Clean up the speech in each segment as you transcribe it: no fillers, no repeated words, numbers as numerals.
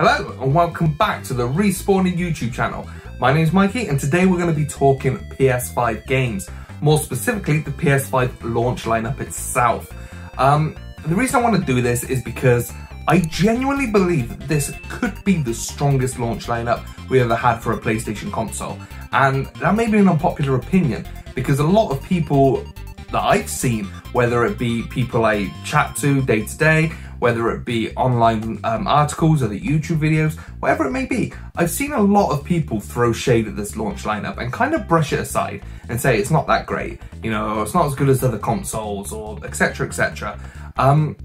Hello and welcome back to the Respawning YouTube channel. My name is Mikey and today we're going to be talking PS5 games. More specifically, the PS5 launch lineup itself. The reason I want to do this is because I genuinely believe that this could be the strongest launch lineup we ever had for a PlayStation console. And that may be an unpopular opinion because a lot of people that I've seen, whether it be people I chat to day to day, whether it be online articles or the YouTube videos, whatever it may be, I've seen a lot of people throw shade at this launch lineup and kind of brush it aside and say it's not that great, you know, it's not as good as other consoles or etc, etc. And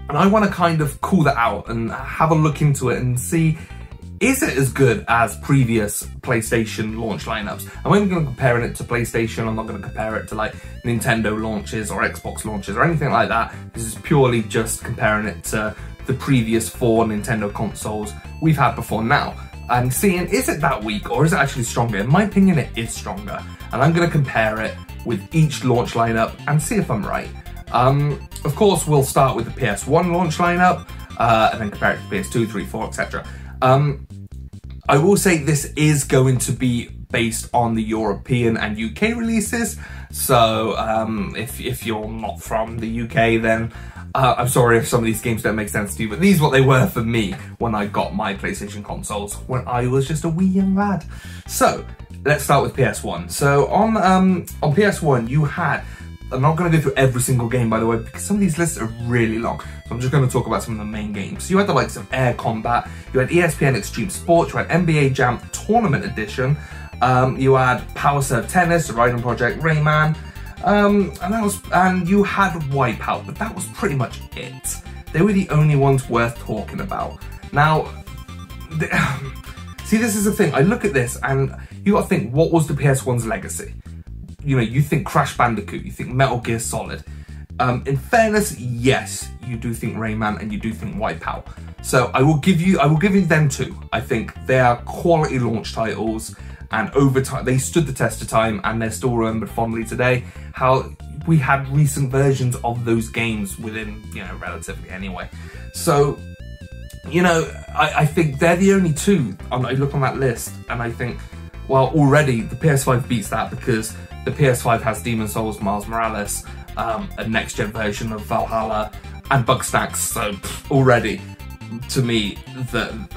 I want to kind of call that out and have a look into it and see, is it as good as previous PlayStation launch lineups? I'm only going to compare it to PlayStation. I'm not going to compare it to like Nintendo launches or Xbox launches or anything like that. This is purely just comparing it to the previous 4 Nintendo consoles we've had before now. And seeing, is it that weak or is it actually stronger? In my opinion, it is stronger. And I'm going to compare it with each launch lineup and see if I'm right. Of course, we'll start with the PS1 launch lineup and then compare it to PS2, 3, 4, etc. I will say this is going to be based on the European and UK releases, so if you're not from the UK, then I'm sorry if some of these games don't make sense to you, but these are what they were for me when I got my PlayStation consoles when I was just a wee young lad. So let's start with PS1. So on PS1 you had, I'm not going to go through every single game, by the way, because some of these lists are really long. So I'm just going to talk about some of the main games. So you had the likes of Air Combat, you had ESPN Extreme Sports, you had NBA Jam Tournament Edition, you had Power Serve Tennis, the Raiden Project, Rayman, and you had Wipeout, but that was pretty much it. They were the only ones worth talking about. Now, see, this is the thing. I look at this and you got to think, what was the PS1's legacy? You know, you think Crash Bandicoot, you think Metal Gear Solid. In fairness, yes, you do think Rayman and you do think Wipeout. So I will give you them two. I think they are quality launch titles, and over time they stood the test of time, and they're still remembered fondly today. How we had recent versions of those games within, you know, relatively anyway. So, you know, I think they're the only two. I look on that list and I think, well, already the PS5 beats that because the PS5 has Demon's Souls, Miles Morales, a next-gen version of Valhalla, and Bugsnax. So already, to me, the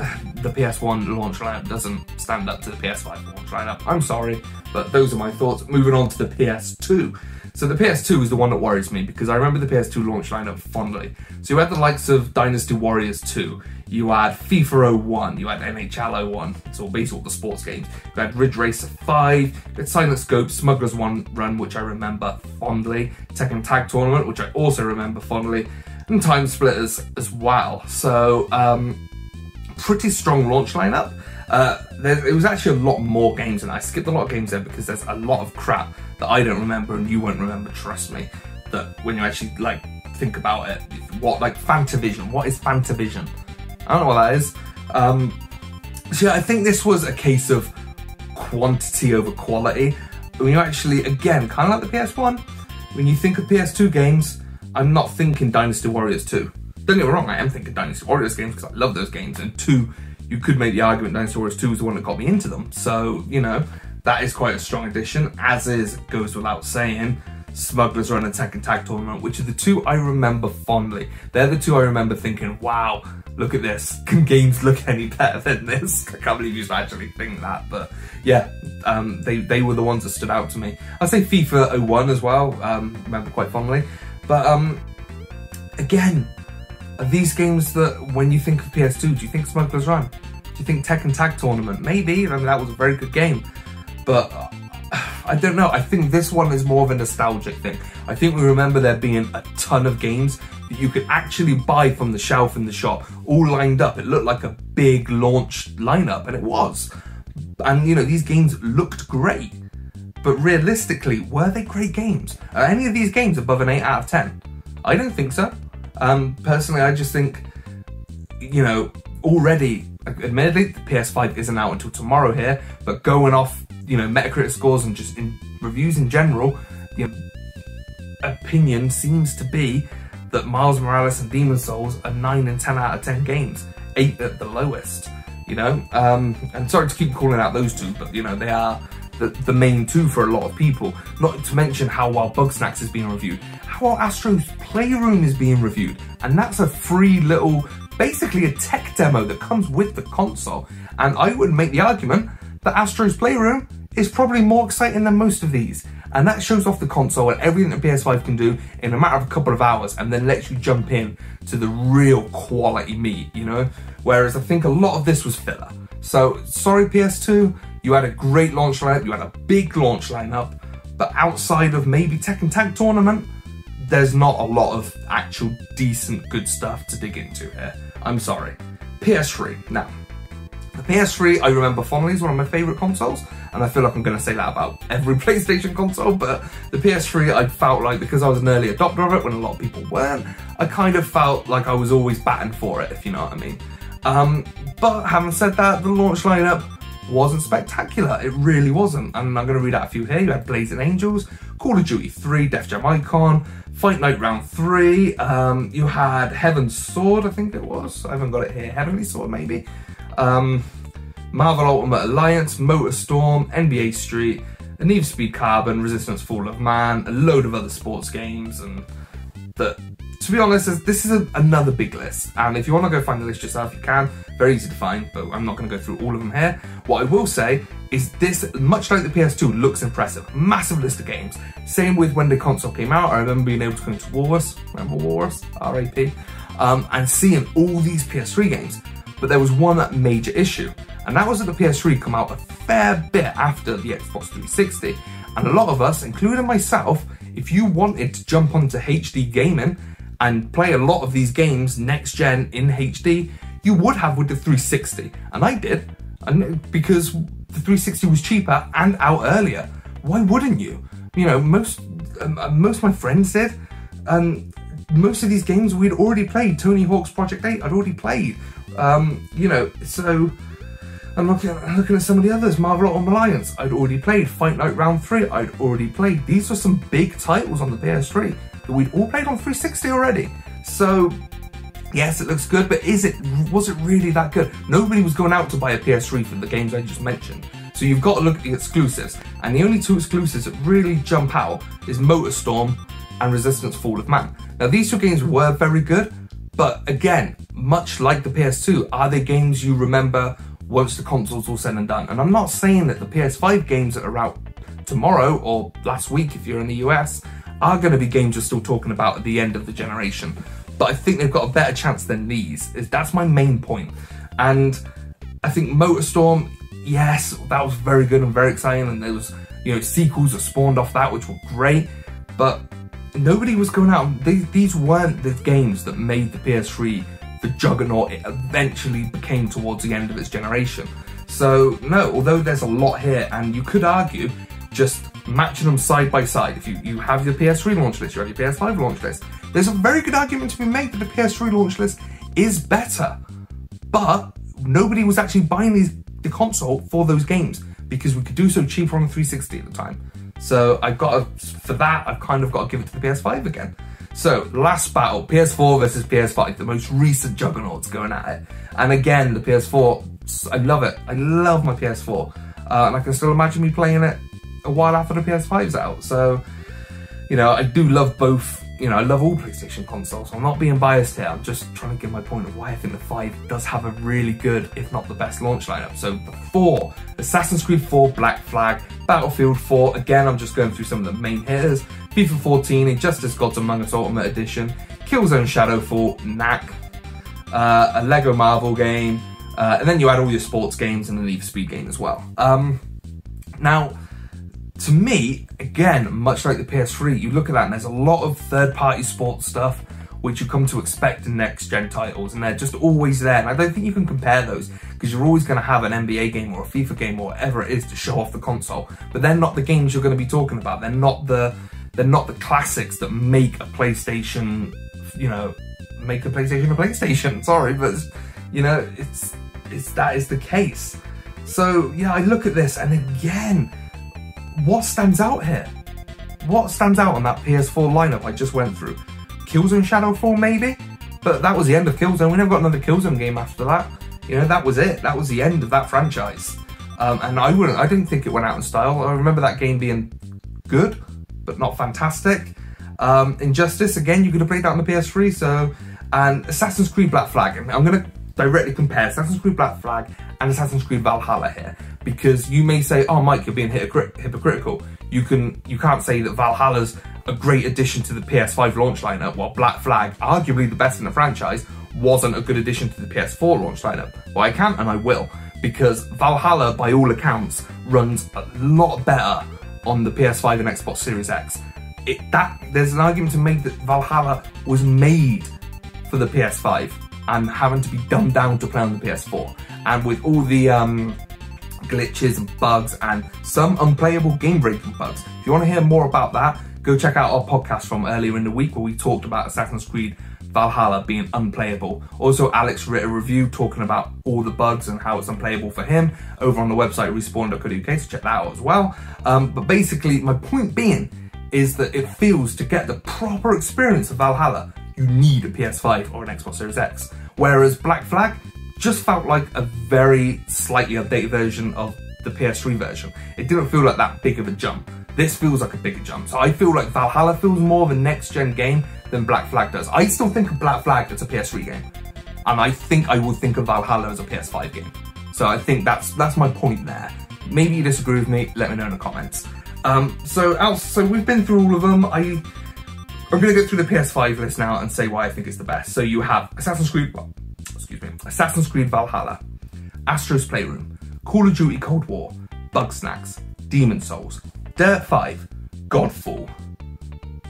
PS1 launch lineup doesn't stand up to the PS5 launch lineup. I'm sorry, but those are my thoughts. Moving on to the PS2. So the PS2 is the one that worries me because I remember the PS2 launch lineup fondly. So you had the likes of Dynasty Warriors 2, you had FIFA 01, you had NHL 01, it's all basically all the sports games. You had Ridge Racer 5, you had Silent Scope, Smugglers Run, which I remember fondly, Tekken Tag Tournament, which I also remember fondly, and Time Splitters as well. So, pretty strong launch lineup. It was actually a lot more games, and I skipped a lot of games there because there's a lot of crap that I don't remember and you won't remember, trust me, that when you actually like think about it. What, like Fantavision, what is Fantavision? I don't know what that is. So yeah, I think this was a case of quantity over quality. When you actually, again, kind of like the PS1, when you think of PS2 games, I'm not thinking Dynasty Warriors 2. Don't get me wrong, I am thinking Dynasty Warriors games because I love those games, and 2, you could make the argument Dynasty Warriors 2 was the one that got me into them. So, you know, that is quite a strong addition, as is, goes without saying, Smugglers Run and Tekken Tag Tournament, which are the two I remember fondly. They're the two I remember thinking, wow, look at this. Can games look any better than this? I can't believe you actually think that, but yeah, they were the ones that stood out to me. I'd say FIFA 01 as well, remember quite fondly. But again, are these games that when you think of PS2, do you think Smugglers Run? Do you think Tekken Tag Tournament? Maybe, I mean, that was a very good game. But I don't know, I think this one is more of a nostalgic thing. I think we remember there being a ton of games that you could actually buy from the shelf in the shop, all lined up. It looked like a big launch lineup, and it was. And you know, these games looked great, but realistically, were they great games? Are any of these games above an 8 out of 10? I don't think so. Personally, I just think, you know, already, admittedly, the PS5 isn't out until tomorrow here, but going off, you know, Metacritic scores and just in reviews in general, the opinion seems to be that Miles Morales and Demon's Souls are 9 and 10 out of 10 games. 8 at the lowest, you know. And sorry to keep calling out those two, but you know, they are the main two for a lot of people. Not to mention how well Bugsnax is being reviewed, how well Astro's Playroom is being reviewed, and that's a free little, basically a tech demo that comes with the console. And I would make the argument that Astro's Playroom is probably more exciting than most of these. And that shows off the console and everything that PS5 can do in a matter of a couple of hours, and then lets you jump in to the real quality meat, you know? Whereas I think a lot of this was filler. So, sorry PS2, you had a great launch lineup, you had a big launch lineup, but outside of maybe Tekken Tag Tournament, there's not a lot of actual decent good stuff to dig into here. I'm sorry. PS3, now. The PS3 I remember fondly as one of my favourite consoles, and I feel like I'm going to say that about every PlayStation console, but the PS3 I felt like, because I was an early adopter of it when a lot of people weren't, I kind of felt like I was always batting for it, if you know what I mean. But having said that, the launch lineup wasn't spectacular. It really wasn't, and I'm going to read out a few here. You had Blazing Angels, Call of Duty 3, Def Jam Icon, Fight Night Round 3, you had Heaven's Sword, I think it was. I haven't got it here. Heavenly Sword, maybe. Marvel Ultimate Alliance, MotorStorm, NBA Street, Need for Speed Carbon, Resistance Fall of Man, a load of other sports games, and that, to be honest, this is another big list. And if you want to go find the list yourself, you can. Very easy to find, but I'm not going to go through all of them here. What I will say is this, much like the PS2, looks impressive. Massive list of games. Same with when the console came out. I remember being able to go into Walrus, remember Walrus? R.A.P. And seeing all these PS3 games. But there was one major issue, and that was that the PS3 come out a fair bit after the Xbox 360. And a lot of us, including myself, if you wanted to jump onto HD gaming and play a lot of these games next gen in HD, you would have with the 360. And I did, and because the 360 was cheaper and out earlier. Why wouldn't you? You know, most of my friends did, and most of these games we'd already played. Tony Hawk's Project 8 I'd already played. You know, so I'm looking at some of the others. Marvel Ultimate Alliance I'd already played. Fight Night Round 3 I'd already played. These were some big titles on the PS3 that we'd all played on 360 already. So yes, it looks good, but was it really that good? Nobody was going out to buy a PS3 for the games I just mentioned. So you've got to look at the exclusives, and the only two exclusives that really jump out is MotorStorm and Resistance Fall of Man. Now these two games were very good, but again, much like the PS2, are they games you remember once the console's all said and done? And I'm not saying that the PS5 games that are out tomorrow or last week if you're in the US are going to be games you're still talking about at the end of the generation. But I think they've got a better chance than these. That's my main point. And I think MotorStorm, yes, that was very good and very exciting, and there was, you know, sequels that spawned off that which were great, but nobody was going out. These weren't the games that made the PS3 the juggernaut it eventually became towards the end of its generation. So no, although there's a lot here, and you could argue just matching them side by side. If you have your PS3 launch list, you have your PS5 launch list, there's a very good argument to be made that the PS3 launch list is better. But nobody was actually buying the console for those games because we could do so cheaper on the 360 at the time. So I've got to, for that, I've kind of got to give it to the PS5 again. So last battle, PS4 versus PS5, the most recent juggernauts going at it. And again, the PS4, I love it. I love my PS4. And I can still imagine me playing it a while after the PS5's out. So, you know, I do love both. You know, I love all PlayStation consoles. I'm not being biased here. I'm just trying to give my point of why I think the 5 does have a really good, if not the best, launch lineup. So the 4, Assassin's Creed 4, Black Flag, Battlefield 4. Again, I'm just going through some of the main hitters. FIFA 14, Injustice Gods Among Us Ultimate Edition, Killzone Shadowfall, Knack, a Lego Marvel game, and then you add all your sports games and the Need for Speed game as well. Now, to me, again, much like the PS3, you look at that and there's a lot of third-party sports stuff which you come to expect in next-gen titles, and they're just always there. And I don't think you can compare those because you're always going to have an NBA game or a FIFA game or whatever it is to show off the console, but they're not the games you're going to be talking about. They're not the classics that make a PlayStation, you know, make a PlayStation. Sorry, but you know, that is the case. So yeah, I look at this and again, what stands out here? What stands out on that PS4 lineup I just went through? Killzone Shadowfall maybe? But that was the end of Killzone. We never got another Killzone game after that. You know, that was it. That was the end of that franchise. And I didn't think it went out in style. I remember that game being good, but not fantastic. Injustice, again, you could have played that on the PS3. So, and Assassin's Creed Black Flag. I'm going to directly compare Assassin's Creed Black Flag and Assassin's Creed Valhalla here, because you may say, oh Mike, you're being hypocritical. You can't say that Valhalla's a great addition to the PS5 launch lineup, while Black Flag, arguably the best in the franchise, wasn't a good addition to the PS4 launch lineup. Well, I can and I will, because Valhalla, by all accounts, runs a lot better on the PS5 and Xbox Series X. There's an argument to make that Valhalla was made for the PS5 and having to be dumbed down to play on the PS4. And with all the glitches and bugs and some unplayable game-breaking bugs. If you want to hear more about that, go check out our podcast from earlier in the week where we talked about Assassin's Creed Valhalla being unplayable. Also, Alex wrote a review talking about all the bugs and how it's unplayable for him over on the website respawn.co.uk, so check that out as well. But basically, my point being is that it feels, to get the proper experience of Valhalla, you need a PS5 or an Xbox Series X. Whereas Black Flag just felt like a very slightly updated version of the PS3 version. It didn't feel like that big of a jump. This feels like a bigger jump. So I feel like Valhalla feels more of a next-gen game than Black Flag does. I still think of Black Flag as a PS3 game. And I think I would think of Valhalla as a PS5 game. So I think that's my point there. Maybe you disagree with me, let me know in the comments. So we've been through all of them. I'm going to go through the PS5 list now and say why I think it's the best. So you have Assassin's Creed Valhalla, Astro's Playroom, Call of Duty Cold War, Bugsnax, Demon's Souls, Dirt 5, Godfall,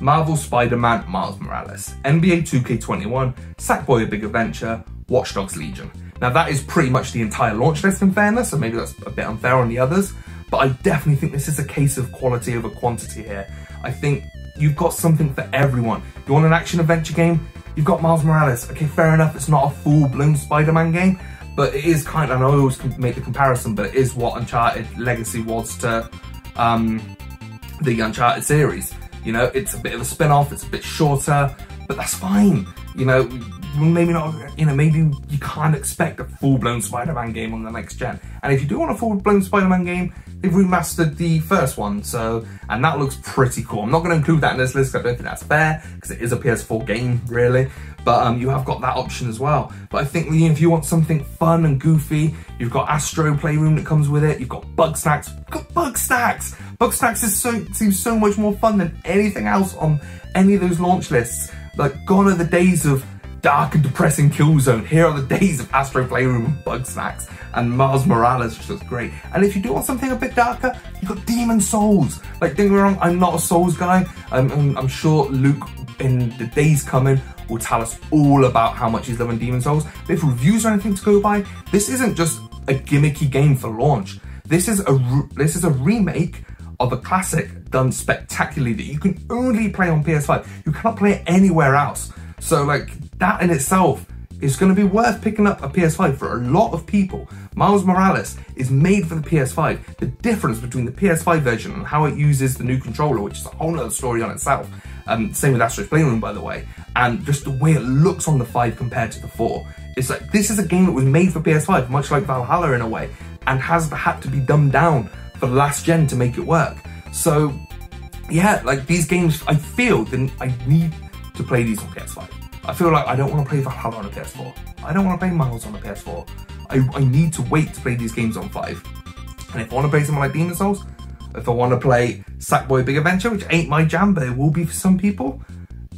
Marvel Spider-Man Miles Morales, NBA 2K21, Sackboy A Big Adventure, Watch Dogs Legion. Now that is pretty much the entire launch list in fairness, so maybe that's a bit unfair on the others, but I definitely think this is a case of quality over quantity here. I think you've got something for everyone. You want an action-adventure game? You've got Miles Morales. Okay, fair enough, it's not a full-blown Spider-Man game, but it is kind of, and I always make the comparison, but it is what Uncharted Legacy was to the Uncharted series. You know, it's a bit of a spin-off, it's a bit shorter, but that's fine. You know, maybe not, you know, maybe you can't expect a full-blown Spider-Man game on the next gen. And if you do want a full-blown Spider-Man game, they've remastered the first one, so, and that looks pretty cool. I'm not going to include that in this list, because I don't think that's fair, because it is a PS4 game, really. But you have got that option as well. But I think if you want something fun and goofy, you've got Astro Playroom that comes with it, you've got Bugsnax. You've got Bugsnax! Bugsnax seems so much more fun than anything else on any of those launch lists. Like, gone are the days of dark and depressing Killzone. Here are the days of Astro Playroom and Bugsnax and Miles Morales, which looks great. And if you do want something a bit darker, you've got Demon's Souls. Like, don't get me wrong, I'm not a Souls guy. I'm sure Luke, in the days coming, will tell us all about how much he's loving Demon's Souls. But if reviews are anything to go by, this isn't just a gimmicky game for launch. This is a remake of a classic done spectacularly that you can only play on PS5. You cannot play it anywhere else. So like, that in itself is going to be worth picking up a PS5 for a lot of people. Miles Morales is made for the PS5. The difference between the PS5 version and how it uses the new controller, which is a whole other story on itself. Same with Astro's Playroom, by the way. And just the way it looks on the 5 compared to the 4. It's like, this is a game that was made for PS5, much like Valhalla in a way, and has had to be dumbed down for the last gen to make it work. So yeah, like these games, I feel that I need to play these on PS5. I feel like I don't want to play Valhalla on a PS4. I don't want to play Miles on a PS4. I need to wait to play these games on 5. And if I want to play something like Demon's Souls, if I want to play Sackboy Big Adventure, which ain't my jam, but it will be for some people,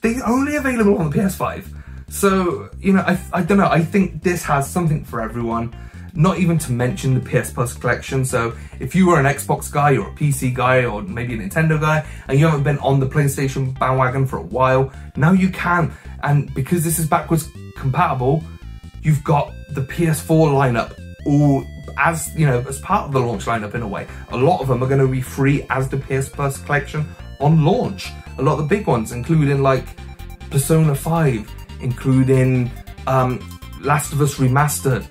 they're only available on the PS5. So, you know, I don't know, I think this has something for everyone. Not even to mention the PS Plus collection. So if you were an Xbox guy or a PC guy or maybe a Nintendo guy and you haven't been on the PlayStation bandwagon for a while, now you can. And because this is backwards compatible, you've got the PS4 lineup all as, you know, as part of the launch lineup in a way. A lot of them are going to be free as the PS Plus collection on launch. A lot of the big ones, including like Persona 5, including Last of Us Remastered,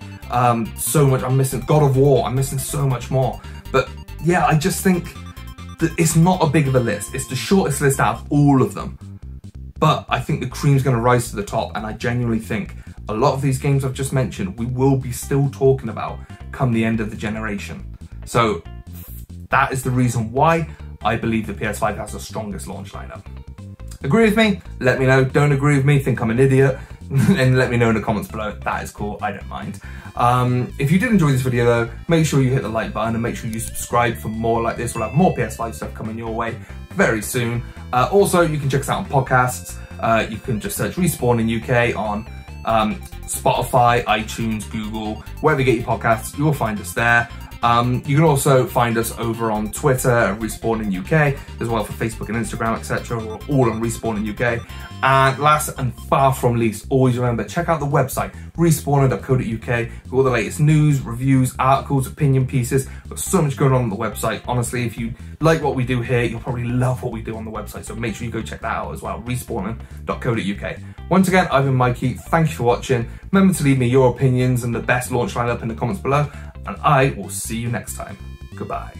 so much, I'm missing God of War, I'm missing so much more. But yeah, I just think that it's not a big of a list. It's the shortest list out of all of them. But I think the cream's going to rise to the top, and I genuinely think a lot of these games I've just mentioned, we will be still talking about come the end of the generation. So that is the reason why I believe the PS5 has the strongest launch lineup. Agree with me? Let me know. Don't agree with me, think I'm an idiot, and let me know in the comments below. That is cool, I don't mind. If you did enjoy this video though, make sure you hit the like button and make sure you subscribe for more like this. We'll have more PS5 stuff coming your way very soon. Also, you can check us out on podcasts. You can just search Respawn in UK on Spotify, iTunes, Google, wherever you get your podcasts, you will find us there. You can also find us over on Twitter at Respawn in UK, as well for Facebook and Instagram, etc. We're all on Respawn in UK. And last and far from least, always remember, check out the website, respawner.co.uk, for all the latest news, reviews, articles, opinion pieces. We've got so much going on the website. Honestly, if you like what we do here, you'll probably love what we do on the website. So make sure you go check that out as well, respawner.co.uk. Once again, I've been Mikey. Thank you for watching. Remember to leave me your opinions and the best launch lineup in the comments below. And I will see you next time. Goodbye.